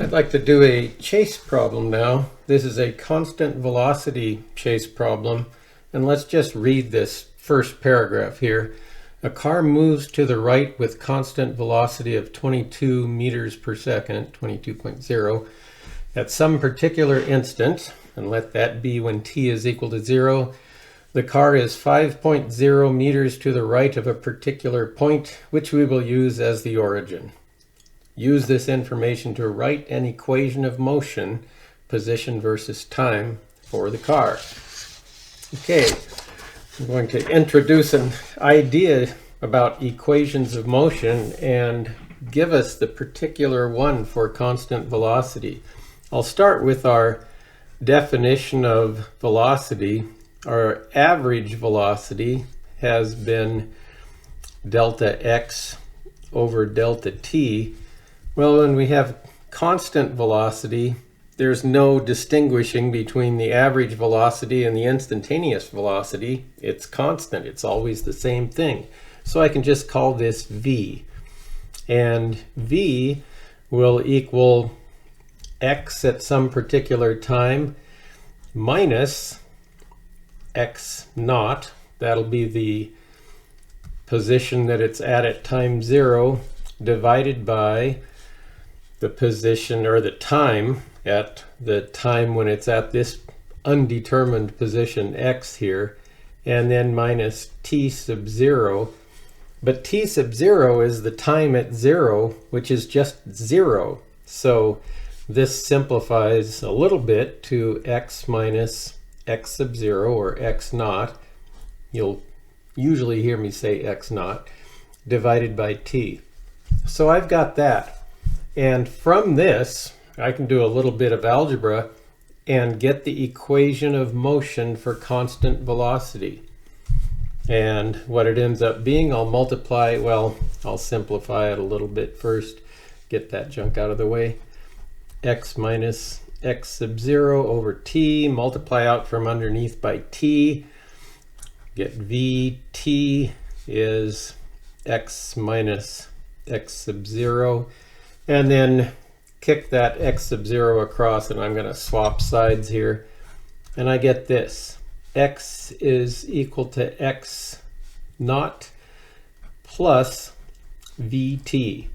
I'd like to do a chase problem now. This is a constant velocity chase problem. And let's just read this first paragraph here. A car moves to the right with constant velocity of 22 meters per second, 22.0, at some particular instant, and let that be when t is equal to 0. The car is 5.0 meters to the right of a particular point, which we will use as the origin. Use this information to write an equation of motion, position versus time, for the car. Okay, I'm going to introduce an idea about equations of motion and give us the particular one for constant velocity. I'll start with our definition of velocity. Our average velocity has been delta x over delta t. Well, when we have constant velocity, there's no distinguishing between the average velocity and the instantaneous velocity. It's constant. It's always the same thing. So I can just call this v. And v will equal x at some particular time minus x naught. That'll be the position that it's at time 0 divided by the position or the time at the time when it's at this undetermined position x here, and then minus t sub 0. But t sub 0 is the time at 0, which is just 0. So this simplifies a little bit to x minus x sub 0, or x naught. You'll usually hear me say x naught, divided by t. So I've got that. And from this, I can do a little bit of algebra and get the equation of motion for constant velocity. And what it ends up being, I'll multiply, well, I'll simplify it a little bit first, get that junk out of the way. X minus x sub 0 over t, multiply out from underneath by t, get vt is x minus x sub 0, and then kick that x sub 0 across, and I'm going to swap sides here, and I get this. X is equal to x naught plus vt.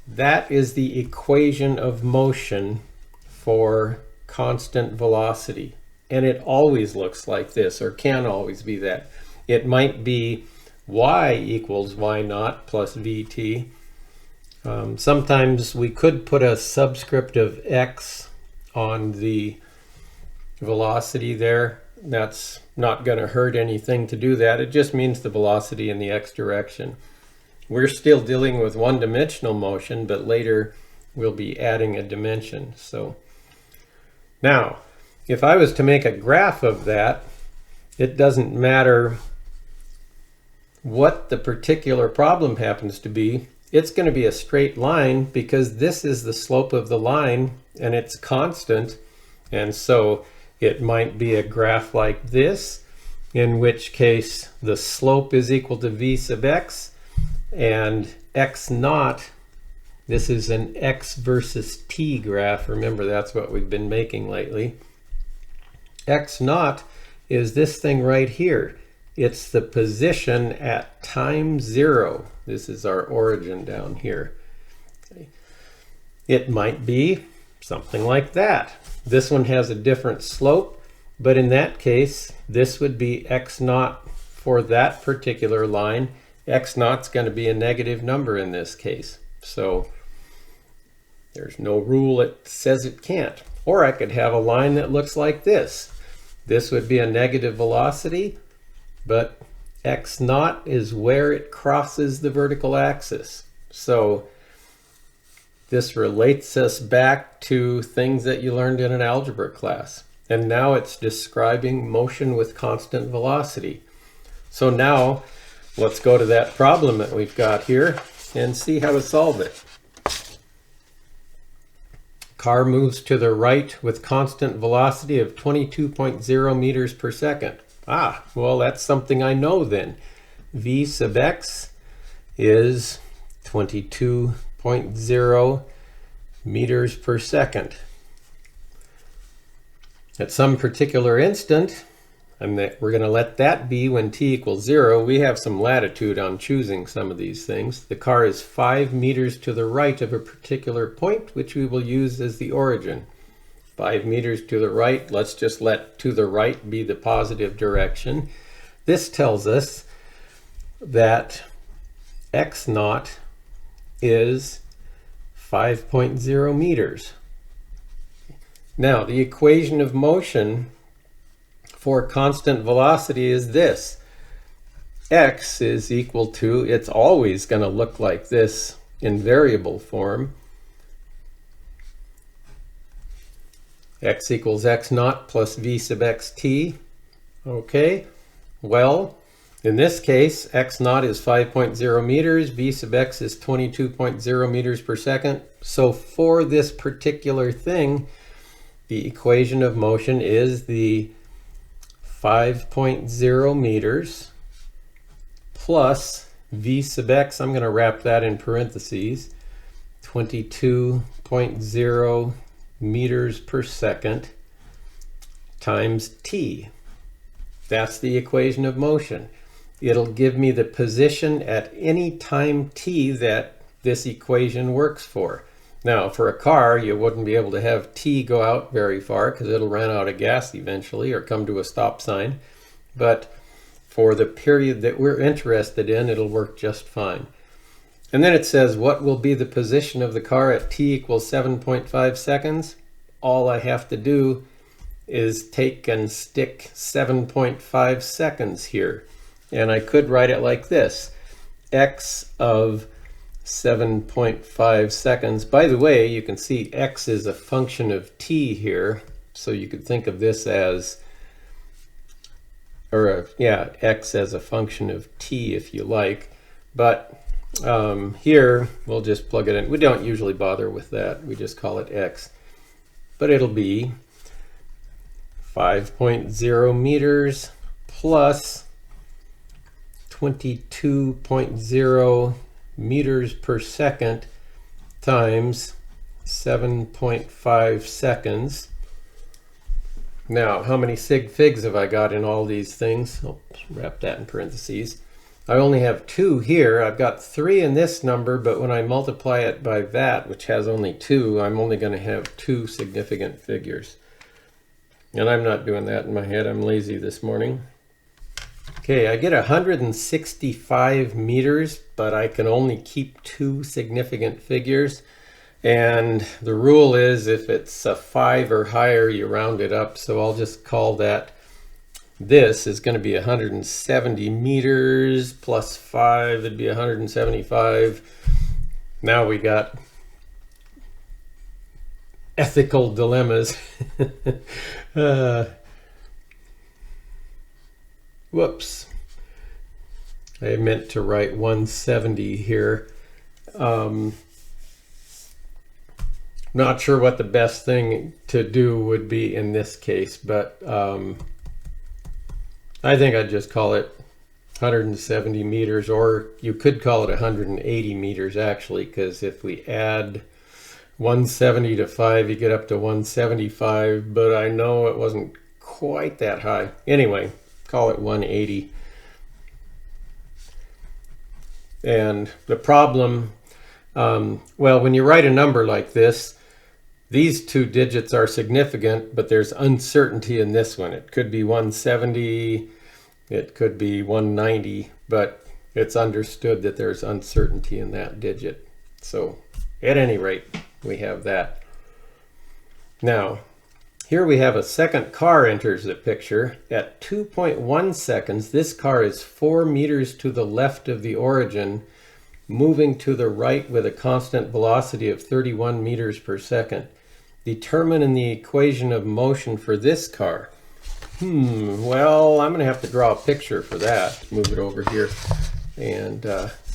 That is the equation of motion for constant velocity. And it always looks like this, or can always be that. It might be y equals y naught plus vt. Sometimes we could put a subscript of x on the velocity there. That's not going to hurt anything to do that. It just means the velocity in the x direction. We're still dealing with one-dimensional motion, but later we'll be adding a dimension. So now, if I was to make a graph of that, it doesn't matter what the particular problem happens to be. It's going to be a straight line because this is the slope of the line and it's constant. And so it might be a graph like this, in which case the slope is equal to v sub x, and x naught, this is an x versus t graph. Remember, that's what we've been making lately. X naught is this thing right here. It's the position at time 0. This is our origin down here. Okay. It might be something like that. This one has a different slope, but in that case, this would be x naught for that particular line. X naught's going to be a negative number in this case. So there's no rule that says it can't. Or I could have a line that looks like this. This would be a negative velocity, but x naught is where it crosses the vertical axis. So this relates us back to things that you learned in an algebra class. And now it's describing motion with constant velocity. So now let's go to that problem that we've got here and see how to solve it. Car moves to the right with constant velocity of 22.0 meters per second. Ah, well, that's something I know then. V sub x is 22.0 meters per second. At some particular instant, and we're going to let that be when t equals 0. We have some latitude on choosing some of these things. The car is 5 meters to the right of a particular point, which we will use as the origin. 5 meters to the right, let's just let to the right be the positive direction. This tells us that x naught is 5.0 meters. Now, the equation of motion for constant velocity is this. X is equal to, it's always going to look like this in variable form. X equals x naught plus v sub xt. Okay, well, in this case, x naught is 5.0 meters, v sub x is 22.0 meters per second. So for this particular thing, the equation of motion is the 5.0 meters plus v sub x, I'm going to wrap that in parentheses, 22.0 meters per second times t. That's the equation of motion. It'll give me the position at any time t that this equation works for. Now, for a car, you wouldn't be able to have t go out very far because it'll run out of gas eventually or come to a stop sign. But for the period that we're interested in, it'll work just fine. And then it says, what will be the position of the car at t equals 7.5 seconds? All I have to do is take and stick 7.5 seconds here. And I could write it like this. X of 7.5 seconds. By the way, you can see x is a function of t here. So you could think of this as, x as a function of t if you like. But here, we'll just plug it in. We don't usually bother with that. We just call it x. But it'll be 5.0 meters plus 22.0 meters per second times 7.5 seconds. Now, how many sig figs have I got in all these things? I'll wrap that in parentheses. I only have 2 here. I've got 3 in this number, but when I multiply it by that, which has only 2, I'm only going to have 2 significant figures. And I'm not doing that in my head. I'm lazy this morning. Okay, I get 165 meters, but I can only keep 2 significant figures. And the rule is if it's a 5 or higher, you round it up. So I'll just call that, this is going to be 170 meters plus 5, it'd be 175. Now we got ethical dilemmas. Whoops. I meant to write 170 here. Not sure what the best thing to do would be in this case, but I think I'd just call it 170 meters, or you could call it 180 meters actually, because if we add 170 to 5, you get up to 175, but I know it wasn't quite that high. Anyway, call it 180. And the problem, well, when you write a number like this, these 2 digits are significant, but there's uncertainty in this one. It could be 170, it could be 190, but it's understood that there's uncertainty in that digit. So at any rate, we have that. Now, here we have a second car enters the picture. At 2.1 seconds, this car is 4 meters to the left of the origin, moving to the right with a constant velocity of 31 meters per second. Determine in the equation of motion for this car. Well, I'm going to have to draw a picture for that. Move it over here and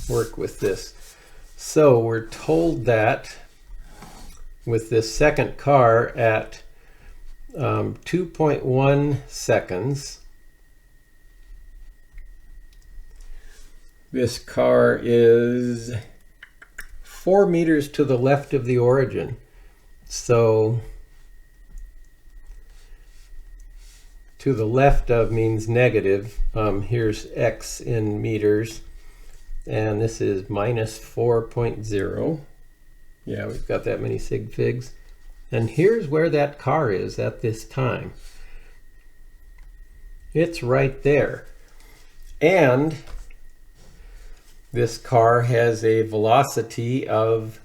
work with this. So we're told that with this second car at 2.1 seconds, this car is 4 meters to the left of the origin. So to the left of means negative. Here's x in meters, and this is minus 4.0. Yeah, we've got that many sig figs. And here's where that car is at this time. It's right there. And this car has a velocity of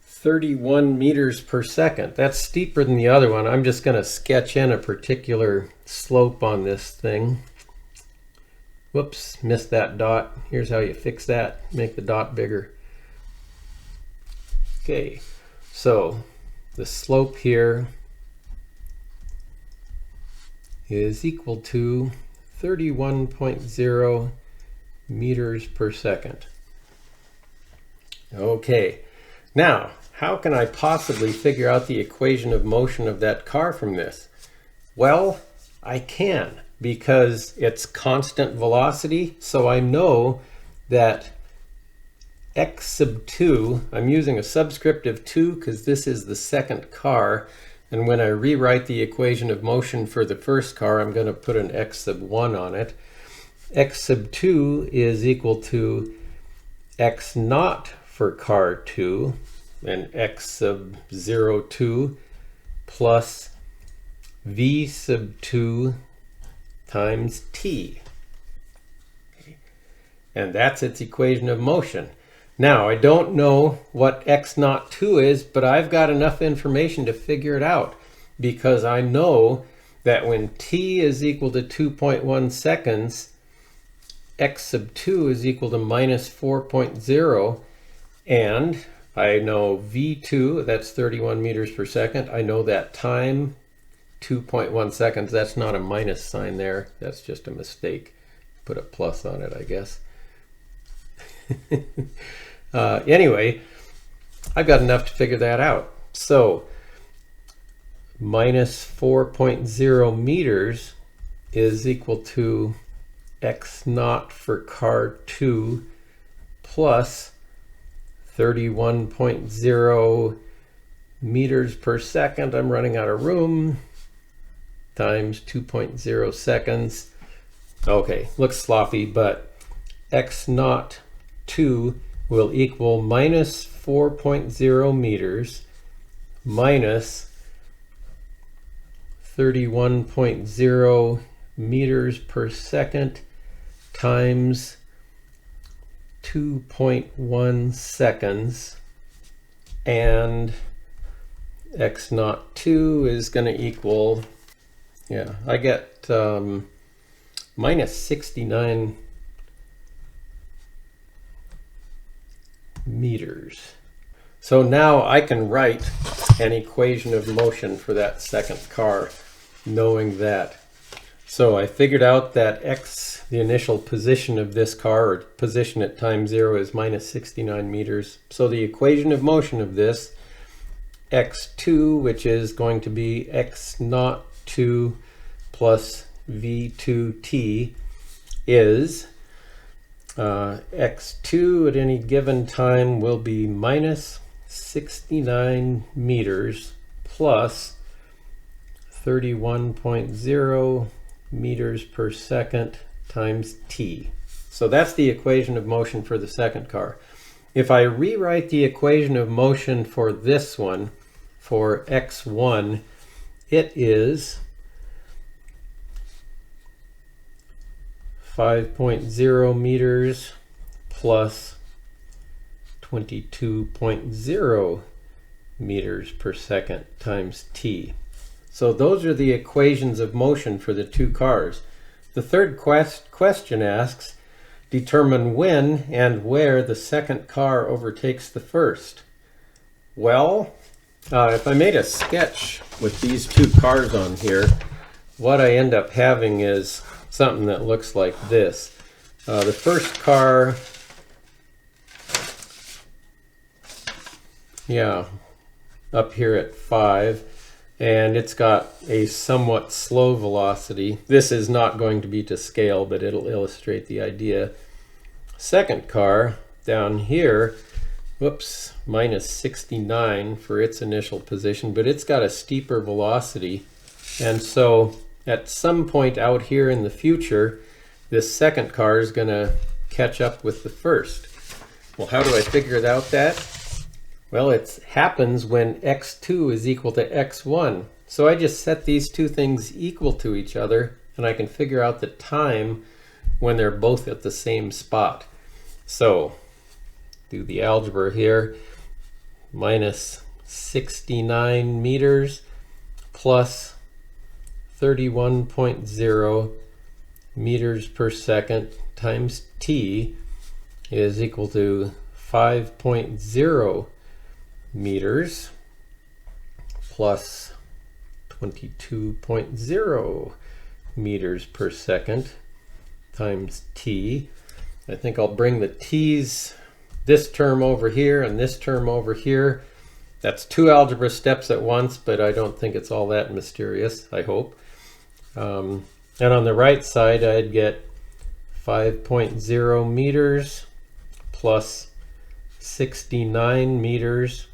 31 meters per second. That's steeper than the other one. I'm just going to sketch in a particular slope on this thing. Whoops, missed that dot. Here's how you fix that. Make the dot bigger. Okay, so the slope here is equal to 31.0 meters per second. Okay, now how can I possibly figure out the equation of motion of that car from this? Well, I can, because it's constant velocity, so I know that x sub 2, I'm using a subscript of 2 because this is the second car, and when I rewrite the equation of motion for the first car, I'm going to put an x sub 1 on it. X sub 2 is equal to x naught for car 2, and x sub 0, 2 plus v sub 2 times t. Okay. And that's its equation of motion. Now, I don't know what x naught 2 is, but I've got enough information to figure it out, because I know that when t is equal to 2.1 seconds, x sub 2 is equal to minus 4.0, and I know v2, that's 31 meters per second. I know that time, 2.1 seconds. That's not a minus sign there. That's just a mistake. Put a plus on it, I guess. Anyway, I've got enough to figure that out. So minus 4.0 meters is equal to x naught for car 2 plus 31.0 meters per second. I'm running out of room. Times 2.0 seconds. Okay, looks sloppy, but x naught 2 will equal minus 4.0 meters minus 31.0 meters per second times 2.1 seconds, and x naught 2 is going to equal, yeah, I get minus 69 meters. So now I can write an equation of motion for that second car, knowing that. So I figured out that x, the initial position of this car, or position at time 0, is minus 69 meters. So the equation of motion of this, x2, which is going to be x naught 2 plus v2t, is x2 at any given time will be minus 69 meters plus 31.0 meters per second times t. So that's the equation of motion for the second car. If I rewrite the equation of motion for this one, for x1, it is 5.0 meters plus 22.0 meters per second times t. So those are the equations of motion for the two cars. The third question asks, determine when and where the second car overtakes the first. Well, if I made a sketch with these two cars on here, what I end up having is something that looks like this. The first car, yeah, up here at 5, and it's got a somewhat slow velocity. This is not going to be to scale, but it'll illustrate the idea. Second car down here, whoops, minus 69 for its initial position, but it's got a steeper velocity. And so at some point out here in the future, this second car is going to catch up with the first. Well, how do I figure out that? Well, it happens when x2 is equal to x1. So I just set these two things equal to each other, and I can figure out the time when they're both at the same spot. So do the algebra here. Minus 69 meters plus 31.0 meters per second times t is equal to 5.0 meters plus 22.0 meters per second times t. I think I'll bring the t's, this term over here and this term over here. That's two algebra steps at once, but I don't think it's all that mysterious, I hope. And on the right side, I'd get 5.0 meters plus 69 meters.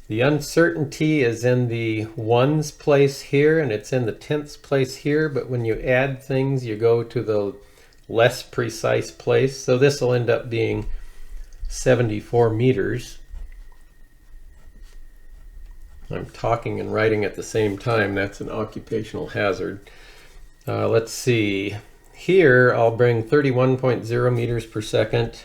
The uncertainty is in the ones place here, and it's in the tenths place here, but when you add things, you go to the less precise place. So this will end up being 74 meters. I'm talking and writing at the same time. That's an occupational hazard. Let's see. Here I'll bring 31.0 meters per second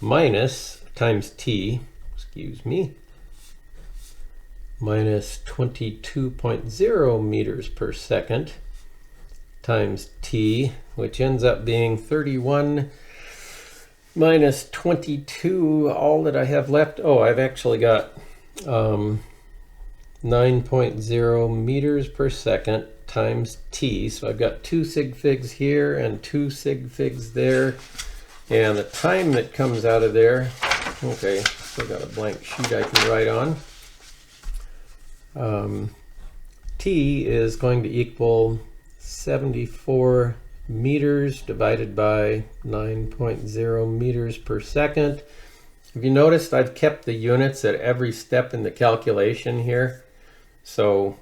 minus times t, excuse me, minus 22.0 meters per second times t, which ends up being 31 minus 22. All that I have left, oh, I've actually got 9.0 meters per second times t. So I've got 2 sig figs here and 2 sig figs there. And the time that comes out of there, okay, still got a blank sheet I can write on. T is going to equal 74 meters divided by 9.0 meters per second. Have you noticed I've kept the units at every step in the calculation here? So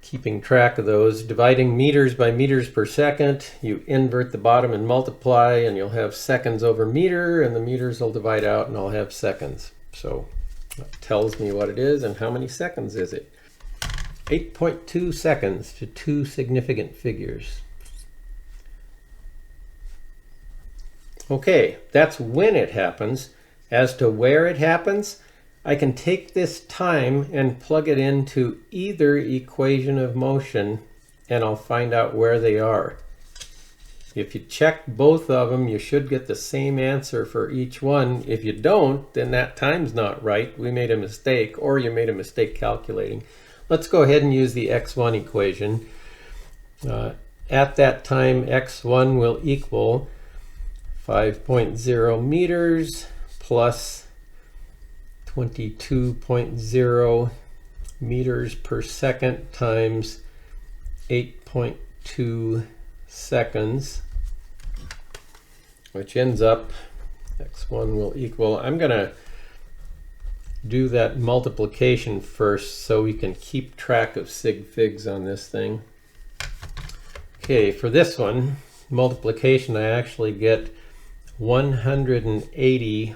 keeping track of those, dividing meters by meters per second, you invert the bottom and multiply, and you'll have seconds over meter, and the meters will divide out and I'll have seconds. So that tells me what it is and how many seconds is it. 8.2 seconds to 2 significant figures. Okay, that's when it happens. As to where it happens, I can take this time and plug it into either equation of motion, and I'll find out where they are. If you check both of them, you should get the same answer for each one. If you don't, then that time's not right. We made a mistake, or you made a mistake calculating. Let's go ahead and use the x1 equation. At that time, x1 will equal 5.0 meters plus 22.0 meters per second times 8.2 seconds, which ends up, x1 will equal, I'm going to do that multiplication first so we can keep track of sig figs on this thing. Okay, for this one, multiplication, I actually get 180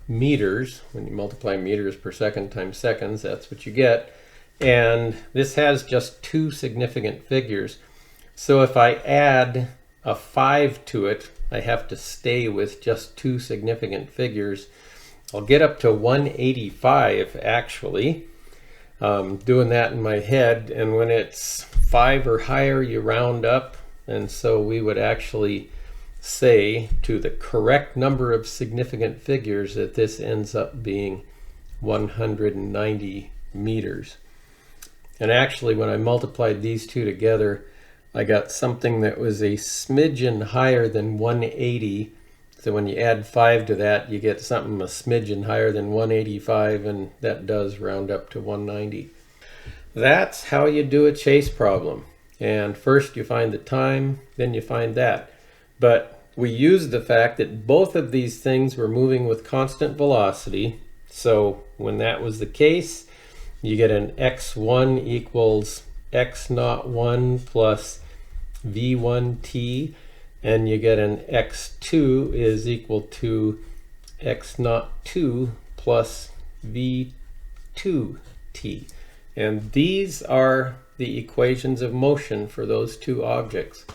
meters. When you multiply meters per second times seconds, that's what you get. And this has just 2 significant figures. So if I add a 5 to it, I have to stay with just 2 significant figures. I'll get up to 185 actually, doing that in my head. And when it's 5 or higher, you round up. And so we would actually say to the correct number of significant figures that this ends up being 190 meters. And actually, when I multiplied these two together, I got something that was a smidgen higher than 180. So when you add 5 to that, you get something a smidgen higher than 185, and that does round up to 190. That's how you do a chase problem. And first you find the time, then you find that. But we use the fact that both of these things were moving with constant velocity. So when that was the case, you get an x1 equals x naught 1 plus v1t, and you get an x2 is equal to x naught 2 plus v2t. And these are the equations of motion for those two objects.